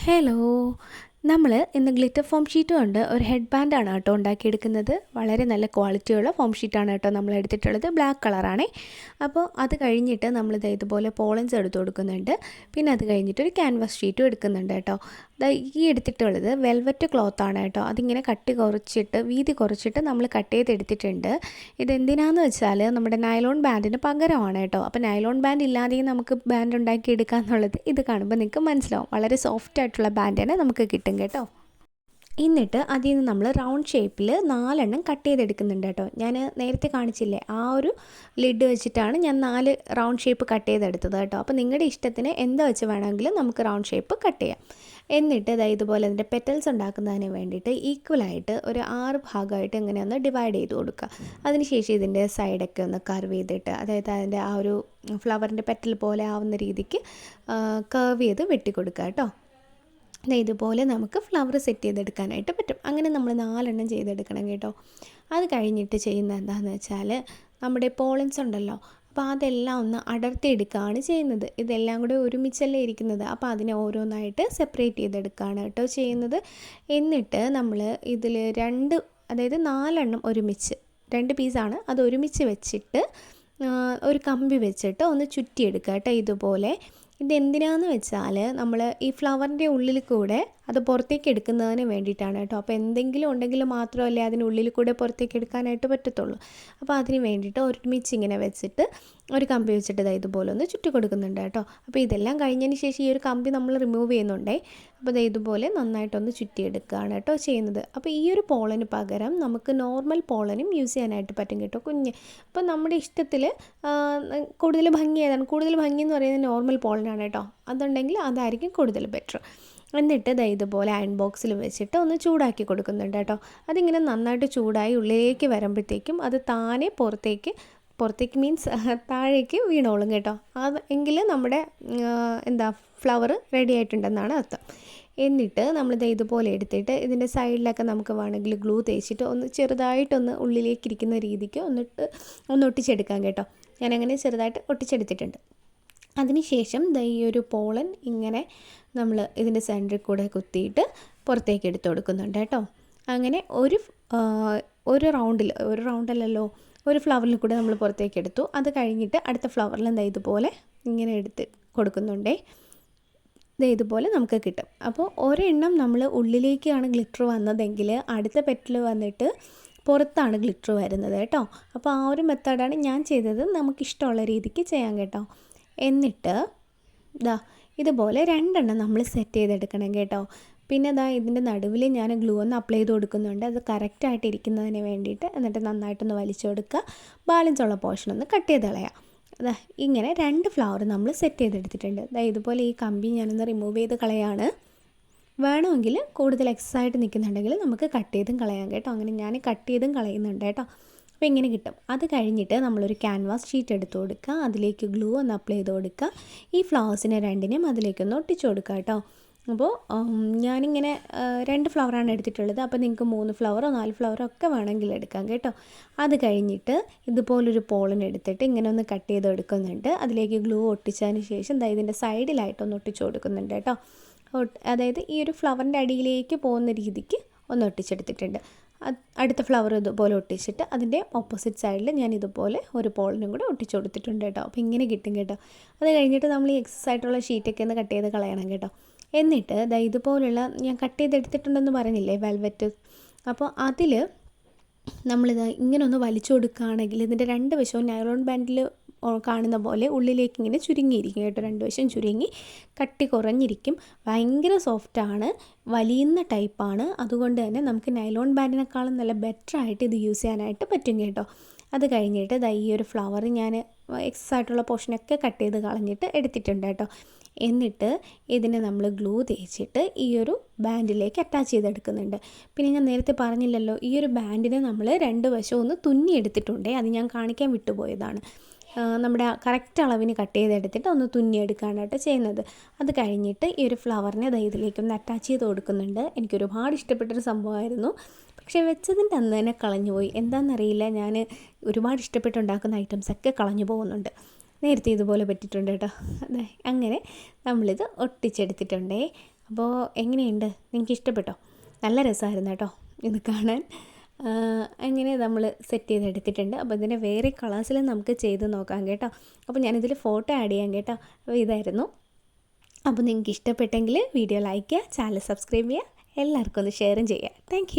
Hello. നമ്മൾ ഇന്ന് glitter form sheet കൊണ്ട് ഒരു ഹെഡ് ബാൻഡാണ് കേട്ടോ ഉണ്ടാക്കിയെടുക്കുന്നത്. വളരെ നല്ല ക്വാളിറ്റിയുള്ള ഫോം ഷീറ്റാണ് കേട്ടോ നമ്മൾ എടുത്തിട്ടുള്ളത്. ബ്ലാക്ക് കളറാണേ. അപ്പോൾ അത് കഴിഞ്ഞിട്ട് നമ്മളിത് ഇതുപോലെ പോളൻസ് എടുത്ത് കൊടുക്കുന്നുണ്ട്. പിന്നെ അത് കഴിഞ്ഞിട്ട് ഒരു ക്യാൻവാസ് ഷീറ്റും എടുക്കുന്നുണ്ട് കേട്ടോ. ഈ എടുത്തിട്ടുള്ളത് വെൽവെറ്റ് ക്ലോത്താണ് കേട്ടോ. അതിങ്ങനെ കട്ടി കുറച്ചിട്ട് വീതി കുറച്ചിട്ട് നമ്മൾ കട്ട് ചെയ്തെടുത്തിട്ടുണ്ട്. ഇതെന്തിനാണെന്ന് വെച്ചാൽ നമ്മുടെ നൈലോൺ ബാൻഡിന് പകരമാണ് കേട്ടോ. അപ്പോൾ നൈലോൺ ബാൻഡ് ഇല്ലാതെയും നമുക്ക് ബാൻഡ് ഉണ്ടാക്കി എടുക്കുക എന്നുള്ളത് ഇത് കാണുമ്പോൾ നിങ്ങൾക്ക് മനസ്സിലാവും. വളരെ സോഫ്റ്റ് ആയിട്ടുള്ള ബാൻഡ് തന്നെ നമുക്ക് കിട്ടും കേട്ടോ. എന്നിട്ട് അതിൽ നിന്ന് നമ്മൾ റൗണ്ട് ഷേപ്പിൽ 4 കട്ട് ചെയ്തെടുക്കുന്നുണ്ട് കേട്ടോ. ഞാൻ നേരത്തെ കാണിച്ചില്ലേ, ആ ഒരു ലിഡ് വെച്ചിട്ടാണ് ഞാൻ 4 റൗണ്ട് ഷേപ്പ് കട്ട് ചെയ്തെടുത്തത് കേട്ടോ. അപ്പോൾ നിങ്ങളുടെ ഇഷ്ടത്തിന് എന്താ വെച്ച് വേണമെങ്കിലും നമുക്ക് റൗണ്ട് ഷേപ്പ് കട്ട് ചെയ്യാം. എന്നിട്ട് ഇതുപോലെ അതിൻ്റെ പെറ്റൽസ് ഉണ്ടാക്കുന്നതിന് വേണ്ടിയിട്ട് ഈക്വലായിട്ട് ഒരു 6 ഭാഗമായിട്ട് ഇങ്ങനെ ഒന്ന് ഡിവൈഡ് ചെയ്ത് കൊടുക്കുക. അതിനുശേഷം ഇതിൻ്റെ സൈഡൊക്കെ ഒന്ന് കർവ് ചെയ്തിട്ട്, അതായത് അതിൻ്റെ ആ ഒരു ഫ്ലവറിൻ്റെ പെറ്റൽ പോലെ ആവുന്ന രീതിക്ക് കർവ് ചെയ്ത് വെട്ടിക്കൊടുക്കുക കേട്ടോ. ഇതുപോലെ നമുക്ക് ഫ്ലവർ സെറ്റ് ചെയ്തെടുക്കാനായിട്ട് പറ്റും. അങ്ങനെ നമ്മൾ 4 ചെയ്തെടുക്കണം കേട്ടോ. അത് കഴിഞ്ഞിട്ട് ചെയ്യുന്നത് എന്താണെന്ന് വെച്ചാൽ, നമ്മുടെ പോളൻസ് ഉണ്ടല്ലോ, അപ്പോൾ അതെല്ലാം ഒന്ന് അടർത്തിയെടുക്കുകയാണ് ചെയ്യുന്നത്. ഇതെല്ലാം കൂടെ ഒരുമിച്ചല്ലേ ഇരിക്കുന്നത്, അപ്പോൾ അതിനെ ഓരോന്നായിട്ട് സെപ്പറേറ്റ് ചെയ്തെടുക്കുകയാണ് കേട്ടോ ചെയ്യുന്നത്. എന്നിട്ട് നമ്മൾ ഇതിൽ അതായത് 4 ഒരുമിച്ച് 2 പീസാണ്, അത് ഒരുമിച്ച് വെച്ചിട്ട് ഒരു കമ്പി വെച്ചിട്ട് ഒന്ന് ചുറ്റിയെടുക്കുക കേട്ടോ ഇതുപോലെ. ഇതെന്തിനാന്ന് വെച്ചാൽ നമ്മൾ ഈ ഫ്ലവറിൻ്റെ ഉള്ളിൽ കൂടെ അത് പുറത്തേക്ക് എടുക്കുന്നതിന് വേണ്ടിയിട്ടാണ് കേട്ടോ. അപ്പോൾ എന്തെങ്കിലും ഉണ്ടെങ്കിൽ മാത്രമല്ലേ അതിനുള്ളിൽ കൂടെ പുറത്തേക്ക് എടുക്കാനായിട്ട് പറ്റത്തുള്ളൂ. അപ്പോൾ അതിന് വേണ്ടിയിട്ട് ഒരുമിച്ച് ഇങ്ങനെ വെച്ചിട്ട് ഒരു കമ്പി വെച്ചിട്ട് ഇതുപോലെ ഒന്ന് ചുറ്റി കൊടുക്കുന്നുണ്ട് കേട്ടോ. അപ്പോൾ ഇതെല്ലാം കഴിഞ്ഞതിന് ശേഷം ഈ ഒരു കമ്പി നമ്മൾ റിമൂവ് ചെയ്യുന്നുണ്ടേ. അപ്പോൾ ഇതുപോലെ നന്നായിട്ടൊന്ന് ചുറ്റിയെടുക്കുകയാണ് കേട്ടോ ചെയ്യുന്നത്. അപ്പോൾ ഈ ഒരു പോളന് പകരം നമുക്ക് നോർമൽ പോളനും യൂസ് ചെയ്യാനായിട്ട് പറ്റും കേട്ടോ, കുഞ്ഞ്. അപ്പോൾ നമ്മുടെ ഇഷ്ടത്തിൽ കൂടുതൽ ഭംഗി ഏതാണ്, കൂടുതൽ ഭംഗി എന്ന് പറയുന്നത് നോർമൽ പോളനാണ് കേട്ടോ. അതുണ്ടെങ്കിൽ അതായിരിക്കും കൂടുതൽ ബെറ്റർ. എന്നിട്ട് ഇതുപോലെ അയൺ ബോക്സിൽ വെച്ചിട്ട് ഒന്ന് ചൂടാക്കി കൊടുക്കുന്നുണ്ട് കേട്ടോ. അതിങ്ങനെ നന്നായിട്ട് ചൂടായി ഉള്ളിലേക്ക് വരുമ്പോഴത്തേക്കും അത് താനെ പുറത്തേക്ക് മീൻസ് താഴേക്ക് വീണോളും കേട്ടോ. എങ്കിൽ നമ്മുടെ ഫ്ലവർ റെഡി ആയിട്ടുണ്ടെന്നാണ് അർത്ഥം. എന്നിട്ട് ഇതുപോലെ എടുത്തിട്ട് ഇതിൻ്റെ സൈഡിലൊക്കെ നമുക്ക് വേണമെങ്കിൽ ഗ്ലൂ തേച്ചിട്ട് ഒന്ന് ചെറുതായിട്ടൊന്ന് ഉള്ളിലേക്കിരിക്കുന്ന രീതിക്ക് ഒന്ന് ഒട്ടിച്ചെടുക്കാം കേട്ടോ. ഞാനങ്ങനെ ചെറുതായിട്ട് ഒട്ടിച്ചെടുത്തിട്ടുണ്ട്. അതിനുശേഷം ഈ ഒരു പോളൻ ഇങ്ങനെ നമ്മൾ ഇതിൻ്റെ സെൻറ്ററിൽ കൂടെ കുത്തിയിട്ട് പുറത്തേക്ക് എടുത്ത് കൊടുക്കുന്നുണ്ട് കേട്ടോ. അങ്ങനെ ഒരു റൗണ്ടല്ലല്ലോ, ഒരു ഫ്ലവറിൽ കൂടെ നമ്മൾ പുറത്തേക്ക് എടുത്തു. അത് കഴിഞ്ഞിട്ട് അടുത്ത ഫ്ലവറിൽ ഇതുപോലെ ഇങ്ങനെ എടുത്ത് കൊടുക്കുന്നുണ്ടേ. ഇതുപോലെ നമുക്ക് കിട്ടും. അപ്പോൾ ഒരെണ്ണം നമ്മൾ ഉള്ളിലേക്കാണ് ഗ്ലിറ്റർ വന്നതെങ്കിൽ അടുത്ത പെറ്റൽ വന്നിട്ട് പുറത്താണ് ഗ്ലിറ്റർ വരുന്നത് കേട്ടോ. അപ്പോൾ ആ ഒരു മെത്തേഡാണ് ഞാൻ ചെയ്തത്. നമുക്കിഷ്ടമുള്ള രീതിക്ക് ചെയ്യാം കേട്ടോ. എന്നിട്ട് ഇതുപോലെ 2 നമ്മൾ സെറ്റ് ചെയ്തെടുക്കണം കേട്ടോ. പിന്നെ ഇതിൻ്റെ നടുവിൽ ഞാൻ ഗ്ലൂ ഒന്ന് അപ്ലൈ ചെയ്ത് കൊടുക്കുന്നുണ്ട്, അത് കറക്റ്റായിട്ട് ഇരിക്കുന്നതിന് വേണ്ടിയിട്ട്. എന്നിട്ട് നന്നായിട്ടൊന്ന് വലിച്ചു കൊടുക്കുക. ബാലൻസ് ഉള്ള പോർഷൻ ഒന്ന് കട്ട് ചെയ്ത് കളയാം. ഇങ്ങനെ 2 ഫ്ലവർ നമ്മൾ സെറ്റ് ചെയ്തെടുത്തിട്ടുണ്ട്. ഇതുപോലെ ഈ കമ്പി ഞാനൊന്ന് റിമൂവ് ചെയ്ത് കളയാണ്. വേണമെങ്കിൽ കൂടുതൽ എക്സസൈസ് നിൽക്കുന്നുണ്ടെങ്കിൽ നമുക്ക് കട്ട് ചെയ്തും കളയാം കേട്ടോ. അങ്ങനെ ഞാൻ കട്ട് ചെയ്തും കളയുന്നുണ്ട് കേട്ടോ. അപ്പോൾ ഇങ്ങനെ കിട്ടും. അത് കഴിഞ്ഞിട്ട് നമ്മളൊരു ക്യാൻവാസ് ഷീറ്റ് എടുത്ത് കൊടുക്കുക. അതിലേക്ക് ഗ്ലൂ ഒന്ന് അപ്ലൈ ചെയ്ത് കൊടുക്കുക. ഈ ഫ്ലവേഴ്സിനെ 2 അതിലേക്കൊന്ന് ഒട്ടിച്ചു കൊടുക്കുക കേട്ടോ. അപ്പോൾ ഞാനിങ്ങനെ 2 ഫ്ലവറാണ് എടുത്തിട്ടുള്ളത്. അപ്പോൾ നിങ്ങൾക്ക് 3 ഫ്ലവറോ 4 ഫ്ലവറോ ഒക്കെ വേണമെങ്കിൽ എടുക്കാം കേട്ടോ. അത് കഴിഞ്ഞിട്ട് ഇതുപോലൊരു പോളൻ എടുത്തിട്ട് ഇങ്ങനെ ഒന്ന് കട്ട് ചെയ്ത് എടുക്കുന്നുണ്ട്. അതിലേക്ക് ഗ്ലൂ ഒട്ടിച്ചതിന് ശേഷം ഇതിൻ്റെ സൈഡിലായിട്ടൊന്ന് ഒട്ടിച്ചു കൊടുക്കുന്നുണ്ട് കേട്ടോ. അതായത് ഈ ഒരു ഫ്ലവറിൻ്റെ അടിയിലേക്ക് പോകുന്ന രീതിക്ക് ഒന്ന് ഒട്ടിച്ചെടുത്തിട്ടുണ്ട്. അടുത്ത ഫ്ലവർ ഇതുപോലെ ഒട്ടിച്ചിട്ട് അതിൻ്റെ ഓപ്പോസിറ്റ് സൈഡിൽ ഞാൻ ഇതുപോലെ ഒരു പോളനും കൂടെ ഒട്ടിച്ചു കൊടുത്തിട്ടുണ്ട് കേട്ടോ. അപ്പോൾ ഇങ്ങനെ കിട്ടും കേട്ടോ. അത് കഴിഞ്ഞിട്ട് നമ്മൾ ഈ എക്സസ് ആയിട്ടുള്ള ഷീറ്റൊക്കെ ഒന്ന് കട്ട് ചെയ്ത് കളയണം കേട്ടോ. എന്നിട്ട് ഇതുപോലുള്ള ഞാൻ കട്ട് ചെയ്തെടുത്തിട്ടുണ്ടെന്ന് പറഞ്ഞില്ലേ വെൽവെറ്റ്, അപ്പോൾ അതിൽ ഇങ്ങനെ ഒന്ന് വലിച്ചു കൊടുക്കുകയാണെങ്കിൽ ഇതിൻ്റെ 2 വശവും നൈലോൺ ബാൻഡിൽ കാണുന്ന പോലെ ഉള്ളിലേക്ക് ഇങ്ങനെ ചുരുങ്ങിയിരിക്കും കേട്ടോ. 2 വശം ചുരുങ്ങി കട്ടി കുറഞ്ഞിരിക്കും. ഭയങ്കര സോഫ്റ്റാണ്, വലിയുന്ന ടൈപ്പാണ്. അതുകൊണ്ട് തന്നെ നമുക്ക് നൈലോൺ ബാൻഡിനേക്കാളും നല്ല ബെറ്ററായിട്ട് ഇത് യൂസ് ചെയ്യാനായിട്ട് പറ്റും കേട്ടോ. അത് കഴിഞ്ഞിട്ട് ഈ ഒരു ഫ്ലവർ ഞാൻ എക്സസ് ആയിട്ടുള്ള പോർഷനൊക്കെ കട്ട് ചെയ്ത് കളഞ്ഞിട്ട് എടുത്തിട്ടുണ്ട് കേട്ടോ. എന്നിട്ട് ഇതിനെ നമ്മൾ ഗ്ലൂ തേച്ചിട്ട് ഈ ഒരു ബാൻഡിലേക്ക് അറ്റാച്ച് ചെയ്തെടുക്കുന്നുണ്ട്. പിന്നെ ഞാൻ നേരത്തെ പറഞ്ഞില്ലല്ലോ, ഈ ഒരു ബാൻഡിനെ നമ്മൾ 2 വശവും ഒന്ന് തുന്നിയെടുത്തിട്ടുണ്ടേ. അത് ഞാൻ കാണിക്കാൻ വിട്ടുപോയതാണ്. നമ്മുടെ കറക്റ്റ് അളവിന് കട്ട് ചെയ്തെടുത്തിട്ട് ഒന്ന് തുന്നിയെടുക്കാനായിട്ട് ചെയ്യുന്നത്. അത് കഴിഞ്ഞിട്ട് ഈ ഒരു ഫ്ലവറിനെ ഇതിലേക്കൊന്ന് അറ്റാച്ച് ചെയ്ത് കൊടുക്കുന്നുണ്ട്. എനിക്കൊരുപാട് ഇഷ്ടപ്പെട്ടൊരു സംഭവമായിരുന്നു. പക്ഷേ വെച്ചതിൻ്റെ അന്ന് തന്നെ കളഞ്ഞുപോയി. എന്താണെന്നറിയില്ല, ഞാൻ ഒരുപാട് ഇഷ്ടപ്പെട്ടുണ്ടാക്കുന്ന ഐറ്റംസൊക്കെ കളഞ്ഞു പോകുന്നുണ്ട്. നേരത്തെ ഇതുപോലെ പറ്റിയിട്ടുണ്ട് കേട്ടോ. അങ്ങനെ നമ്മളിത് ഒട്ടിച്ചെടുത്തിട്ടുണ്ടേ. അപ്പോൾ എങ്ങനെയുണ്ട്, നിങ്ങൾക്ക് ഇഷ്ടപ്പെട്ടോ? നല്ല രസമായിരുന്നു കേട്ടോ ഇത് കാണാൻ. അങ്ങനെ നമ്മൾ സെറ്റ് ചെയ്തെടുത്തിട്ടുണ്ട്. അപ്പോൾ ഇതിൻ്റെ വേറെ കളേഴ്സിലും നമുക്ക് ചെയ്ത് നോക്കാം കേട്ടോ. അപ്പോൾ ഞാനിതിൽ ഫോട്ടോ ആഡ് ചെയ്യാം കേട്ടോ. അപ്പോൾ ഇതായിരുന്നു. അപ്പോൾ നിങ്ങൾക്ക് ഇഷ്ടപ്പെട്ടെങ്കിൽ വീഡിയോ ലൈക്ക് ചെയ്യുക, ചാനൽ സബ്സ്ക്രൈബ് ചെയ്യുക, എല്ലാവർക്കും ഒന്ന് ഷെയറും ചെയ്യുക. താങ്ക്